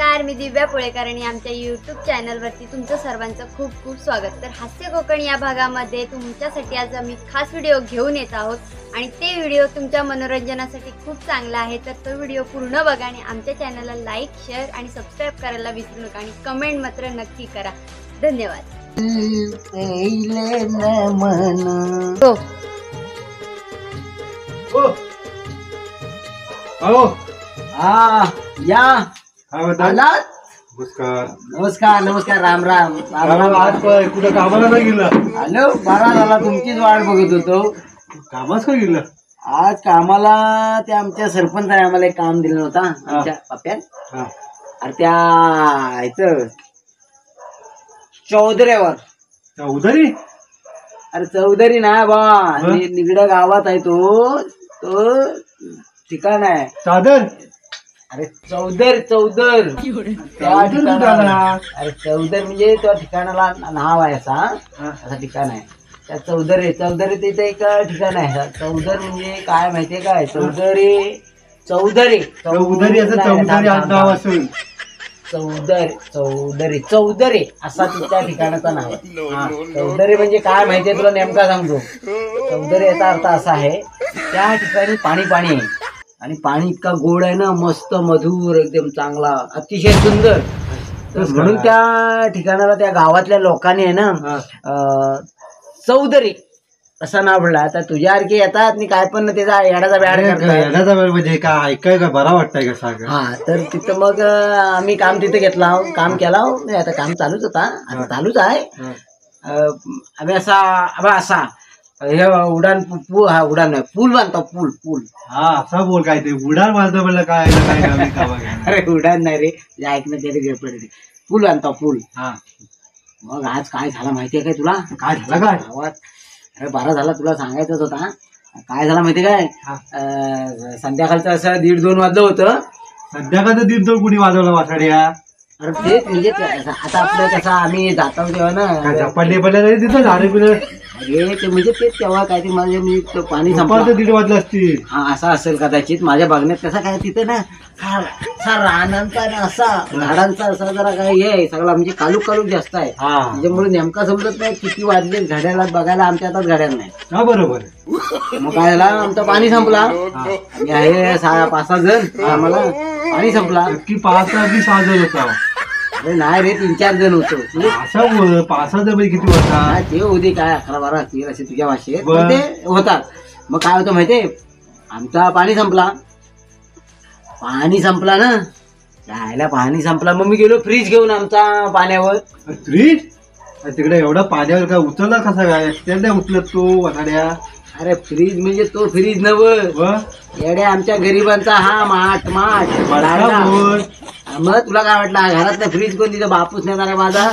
नमस्कार, मी दिव्या पुळेकर आणि आमच्या यूट्यूब चॅनलवरती तुमचं सर्वांचं खूप खूप स्वागत। तर हास्य कोकण या भागामध्ये तुमच्यासाठी आज आम्ही खास व्हिडिओ घेऊन येत आहोत आणि ते व्हिडिओ तुमच्या मनोरंजनासाठी खूप चांगला आहे। तर तो व्हिडिओ पूर्ण बघा आणि आमच्या चॅनलला लाईक, शेअर आणि सबस्क्राइब करायला विसरू नका आणि कमेंट मात्र नक्की करा। धन्यवाद। या आलात? नमस्कार नमस्कार नमस्कार, राम राम राम राम। आज कुठं कामाला नाही गेलं? हॅलो, बरा झाला, तुमचीच वाट बघत होतो। कामाच का गेलं? आज कामाला ते आमच्या सरपंचाने आम्हाला एक काम दिलं होता आमच्या पप्प्यात। अरे त्या इथं चौधऱ्यावर उधारी? अरे चौधरी ना बा, निगड्या गावात आहे तो ठिकाण आहे चादर? अरे चौधर चौधर त्या ठिकाणाला, अरे चौधर म्हणजे त्या ठिकाणाला नाव आहे असं ठिकाण आहे त्या चौधरी तिथे एक ठिकाण आहे। चौधर म्हणजे काय माहितीये काय? चौधरी नाव असेल। चौधरी असा तिच्या ठिकाणाचं नाव आहे। चौधरी म्हणजे काय माहितीये तुला नेमका सांगतो। चौधरी याचा अर्थ असा आहे, त्या ठिकाणी पाणी आहे आणि पाणी इतका गोड आहे ना, मस्त मधुर, एकदम चांगला, अतिशय सुंदर। तर म्हणून त्या ठिकाणाला त्या गावातल्या लोकांनी आहे ना चौधरी असं नाव पडला। आता तुझ्यासारखे येतात आणि काय पण त्याचा येडाचा बॅड येण्याचा वेळ म्हणजे काय ऐकाय का बरा वाटतंय का सांग? हा, तर तिथं मग आम्ही काम तिथे घेतला, काम केला। आता काम चालूच होता, आता चालूच आहे। आम्ही असा हे उडान नाही, पूल बांधतो, पूल। हा, असा बोल काय ते उडान बांधतो म्हणलं काय? अरे उडान नाही रे, ऐकणं त्याला पडते, पूल बांधतो, पूल। हा, मग आज काय झालं माहितीये काय तुला? काय झालं काय? अरे बरा झाला, तुला सांगायचंच होता। काय झालं माहितीये काय? संध्याकाळचं असं 1:30-2 वाजलं होतं। संध्याकाळचं 1:30-2 कुणी वाजवलं वासाड्या? अरे तेच म्हणजे आता आपलं कसं आम्ही जातो तेव्हा ना पडले तिथं झाडे पिलं। अरे ते म्हणजे तेच तेव्हा काय ते माझे मी पाणी संपलं 1:30 वाजलं असतील। हा, असं असेल कदाचित। माझ्या बघण्यात कसं काय तिथे ना असा रानांचा ना असा झाडांचा असा जरा काय हे सगळा म्हणजे कालूक जास्त आहे। त्याच्यामुळे नेमका समजत नाही किती वाजले घड्याला बघायला आमच्या हातात घड्याला नाही। हा, बरोबर। मग काय झाला, आमचं पाणी संपला। आम्ही आहे 5-6 जण, आम्हाला पाणी संपला। नक्की 5 की 6 जण होता? अरे नाही रे, 3-4 जण होतो। असं 5-6 जण किती होता? ते होते काय 11-12 असतील असे तुझ्या भाषेत, ते होतात। मग काय होतं माहितीये, आमचा पाणी संपला ना, जायला पाणी संपला। मग मी गेलो फ्रीज घेऊन आमचा पाण्यावर। फ्रीज? तिकडे एवढं पाण्यावर काय उचलला कसा काय? त्याने उचलत तो वनाड्या? अरे फ्रीज म्हणजे तो फ्रीज नव्ह, येड्या आमच्या गरिबांचा हा माठ। मग तुला काय वाटलं घरात फ्रीज कोण तिथं बापूस नेणार आहे माझा?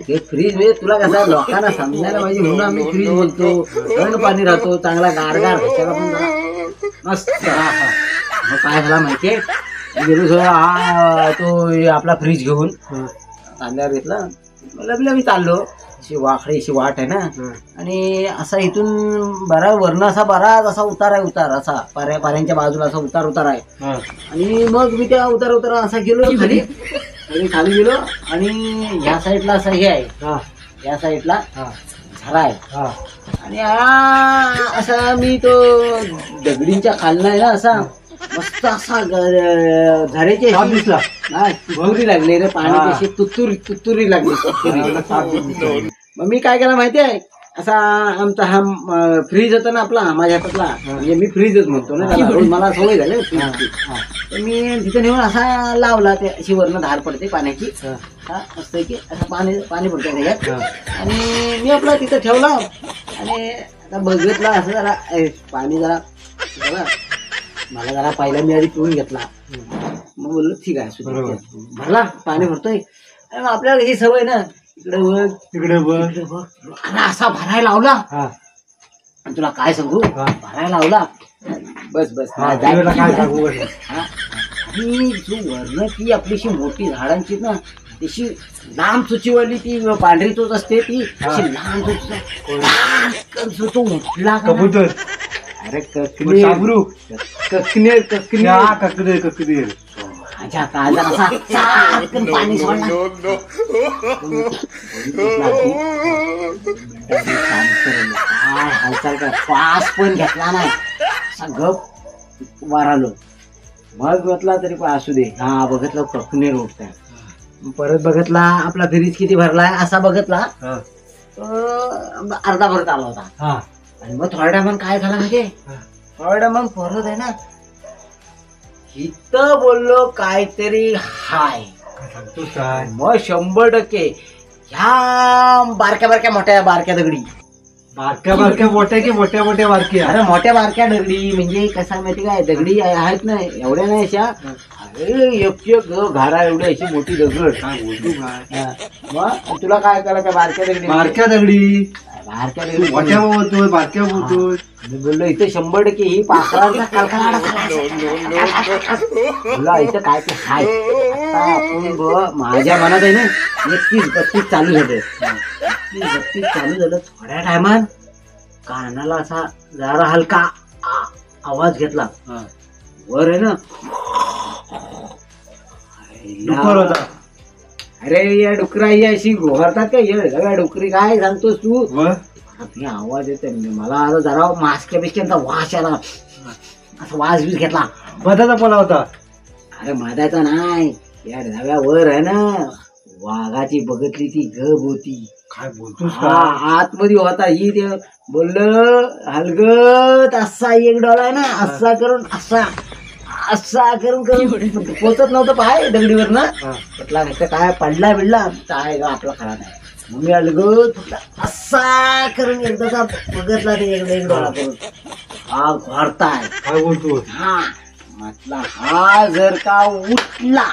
हे फ्रीज म्हणजे तुला कसं लोकांना समजायला पाहिजे म्हणून आम्ही फ्रीज बोलतो। थंड पाणी राहतो, चांगला गारगार, त्याला पण जरा मस्त। मग काय झाला माहितीये, गेलो तो आपला फ्रीज घेऊन कांद्यावर घेतला, मला मी चाललो। अशी वाट आहे ना, आणि असा इथून वरनं असा उतार असा पाऱ्यांच्या बाजूला असा उतार आहे। आणि मग मी त्या उतार असा गेलो खाली गेलो, आणि ह्या साईडला असं हे आहे, ह्या साईडला झरा आहे। आणि असा मी तो दगडींच्या खालना आहे ना, असा मस्त असा झऱ्याची तुतुरी लागली रे, पाण्याची तुतुरी लागली। मग मी काय केला माहितीये, असा आमचा हा फ्रीज होता ना आपला, माझ्या हातातला, म्हणजे मी फ्रीजच म्हणतो ना त्याला, मला सवय झाली फ्रीजची। तर मी तिथे नेऊन असा लावला, ते अशी वरनं धार पडते पाण्याची, मस्त की असं पाणी पडतं त्याच्यात। आणि मी आपला तिथं ठेवला आणि आता बघितला असं जरा पाणी जरा मला जरा पहिला मी आधी पिऊन घेतला। मग बोललो ठीक आहे, भरला, पाणी भरतोय। आपल्याला ही सवय ना, इकडे बघ तिकडे बघ, अरे असा भरायला लावला। आणि तुला काय सांगू, भरायला लावला, बस काय सांगू, आणि जो वर्ण ती आपलीशी मोठी झाडांची ना, तशी लांब सुचीवाली ती पांढरी चोच असते, ती अशी लांब तो उठला कबूतर। अरे ककनेर शाबरू ककनेर या ककनेर ककनेर अच्छा ताजा असा चाटकन पाणी सोडला काय हालचाल काय श्वास पण घेतला नाही असा गप वारालो मग बघितला तरी पण असू दे हा बघितलं ककनेर उठताय परत बघितला आपला फ्रीज किती भरलाय असा बघितला अर्धा भरत आला होता हा आणि मग थोड्या मग काय झालं माहितीये थोड्या मग परत आहे ना इथं बोललो काहीतरी हाय सांगतोस काय मग 100% ह्या बारक्या बारक्या मोठ्या बारक्या दगडी बारक्या बारक्या मोठ्या की मोठ्या मोठ्या बारक्या अरे मोठ्या बारक्या दगडी म्हणजे कसा माहिती काय दगडी आहेत ना एवढ्या नाही अशा अरे एक घारा एवढी अशी मोठी दगड काय बोलतो काय हा. मग तुला काय कळलं त्या बारक्या दगडी बारक्या दगडी बारक्या दगडी मोठ्या बोलतोय बारक्या बोलतोय मी बोललो इथे 100% ही पाखरांचा कळकळाट बोललो इथं काय ते हाय आता आपण माझ्या मनात आहे ना 31-32 चालू झाले 31-32 चालू झालं थोड्या टायमात कानाला असा जरा हलका आवाज घेतला वर आहे ना डुक्कर होता अरे या डुकरा ही अशी घोरतात का या डुकरी काय सांगतोस तू व हे आवाज येते मला आता जरा मास्क्या बिस्क्यांचा वास आला असा वास बीस घेतला मधाचा पला होता अरे मादाचा नाही या ढाब्यावर आहे ना वाघाची बघितली ती गब होती काय बोलतोस हा का आतमध्ये होता ही ते बोललं हलगत असा एक डोळा आहे ना असा करून असा असा करून पोचत नव्हतं पाय दगडीवर ना म्हटला नाही तर काय पडला बिडला काय आपला खरा नाही मग मी अलगत असा करून एकदा बघितला ते एक डोळा करून हा घोरताय काय बोलतोस हा म्हटला हा जर का उठला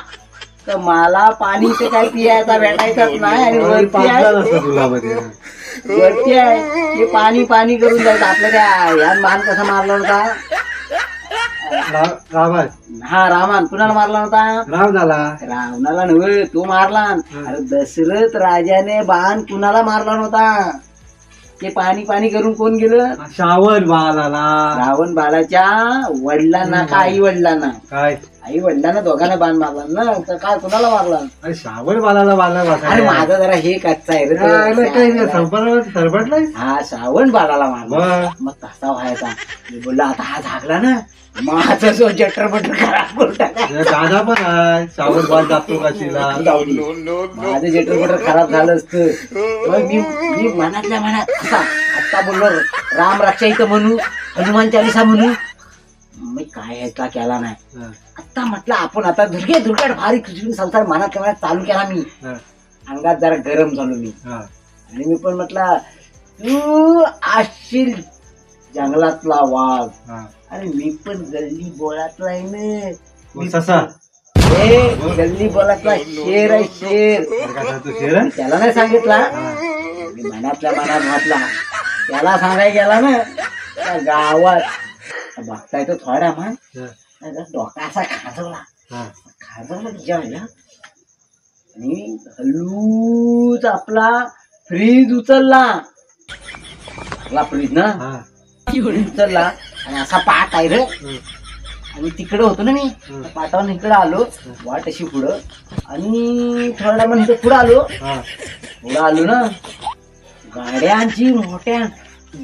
तर मला पाणी ते काय पियायचा भेटायचाच नाही आणि वरती आहे तुला मध्ये वरती आहे ते पाणी पाणी करून जायचं आपल्या त्या ह्या मान कसा मारला होता रावण हा रामान कुणाला मारला होता राव झाला रावणाला नव्हे तू मारला अरे दशरथ राजाने बाण कुणाला मारला नव्हता ते पाणी पाणी करून कोण गेलं श्रावण बाळाला रावण बाळाच्या वडिलांना का आई वडिलांना काय आई वडिलांना दोघांना बाण मारला ना तर काय कुणाला मारला अरे श्रावण बाळाला बाळा अरे माझं जरा हे कच्चा आहे रे तो. सरपटला हा श्रावण बाळाला मारला मग मग तसा व्हायचा मी बोललो आता हा झागला ना माझा जो जटर बटर खराब करून टाकायचा. दादा पण आहे श्रावण बाळ जातो काशीला जाऊ दे. माझं जटर बटर खराब झालं असतं मग मी मनातल्या मनात असा आता बोललो राम रक्षा इथं म्हणू हनुमान चालिसा म्हणू मी काय याचा केला नाही आता म्हटलं आपण आता दुर्गेट भारी कृष्ण संसार मनातल्या मनात चालू केला मी अंगात जरा गरम झालो मी आणि मी पण म्हटलं तू असशील जंगलातला वाघ अरे मी पण गल्ली बोळातला आहे ना मी ससा गल्ली बोळातला शेर आहे शेर तू शेर आहे? त्याला नाही सांगितला मी मनातल्या मनात म्हटला त्याला सांगायला गेला ना त्या गावात बघताय तो थोडा मान डोका असा खाजवला तिच्या आणि हलूच आपला फ्रीज उचलला फ्रीज ना उचलला आणि असा पाट आहे रे आणि तिकडे होतो ना मी पाटावर इकडे आलो वाट अशी पुढं आणि थोड्या मग इथं पुढं आलो ना गाड्यांची मोठ्या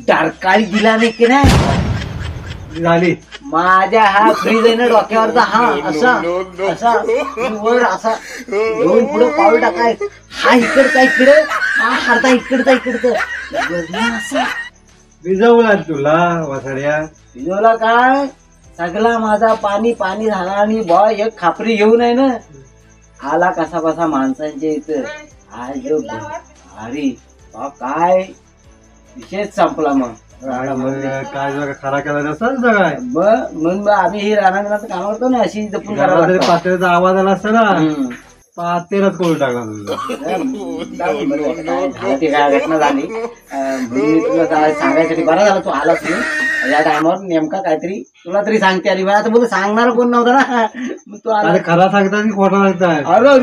डारकाळी दिला नाही की नाही झाली माझ्या हा फ्रीज आहे ना डोक्यावरचा हा असा असा वर असा दोन पुढं पाऊल टाकाय हा इकडचा इकडं हा हारता इकडचा असा विजवला तुला वासाड्या भिजवला काय सगळा माझा पाणी झाला आणि बॉ एक खापरी घेऊन आहे ना आला कसा बसा माणसांच्या इथं आज भारी काय विशेष संपला मग काय खरा केला नसतं काय म्हणून आम्ही ही रानात काम करतो ना अशी जपून करावं लागतं. पातेल्याचा आवाज आला असता ना हम्म. पातेलाच करून टाकला तुझा झालं ते काय घटना झाली म्हणून मी तुला सांगायसाठी बरा झाला तू आलाच नाही या टायमावर नेमका काहीतरी तुला तरी सांगते आली मला आता बोल सांगणार कोण नव्हतं ना मग तू आला अरे खरा सांगता की खोटा सांगताय अरे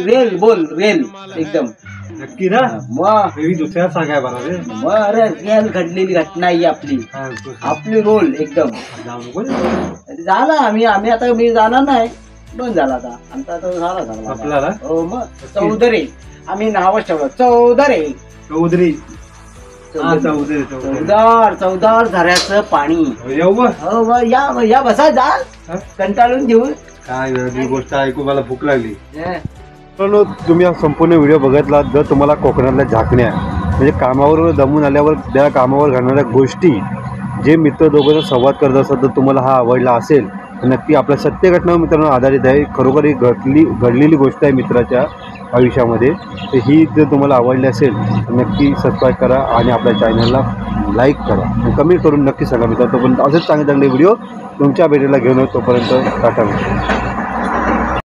रिअल बोल रेल एकदम नक्की ना मग मी दुसऱ्या सांगाय बरं रे मग अरे रिअल घडलेली घटना ही आपली आपली रोल एकदम जाऊ नको रे. झाला आम्ही आता मी जाणार नाही बंद झाला आता आमचा आता झाला चांगला आपल्याला हो मग चौधरी आम्ही नावच ठेवलं चौधरी चौधरी हा, चौधरी चौदार झऱ्याचं पाणी येऊ बघ. हो मग या बसा जा हा? कंटाळून घेऊन काय वेगळी गोष्ट ऐकू मला भूक लागली. मित्रांनो, तुम्ही हा संपूर्ण व्हिडिओ बघितला. जर तुम्हाला कोकणातल्या झाकण्या म्हणजे कामावर दमून आल्यावर त्या कामावर घडणाऱ्या गोष्टी जे मित्र दोघं संवाद करत असतात, जर तुम्हाला हा आवडला असेल तर नक्की आपल्या सत्य घटनावर मित्रांनो आधारित आहे. खरोखर ही घडलेली गोष्ट आहे मित्राच्या आयुष्यामध्ये. तर ही जर तुम्हाला आवडली असेल तर नक्की सबस्क्राईब करा आणि आपल्या चॅनलला लाईक करा आणि कमेंट करून नक्की सांगा मित्रांनो. तोपर्यंत असेच चांगले चांगले व्हिडिओ तुमच्या भेटीला घेऊन येतो. तोपर्यंत टाटा.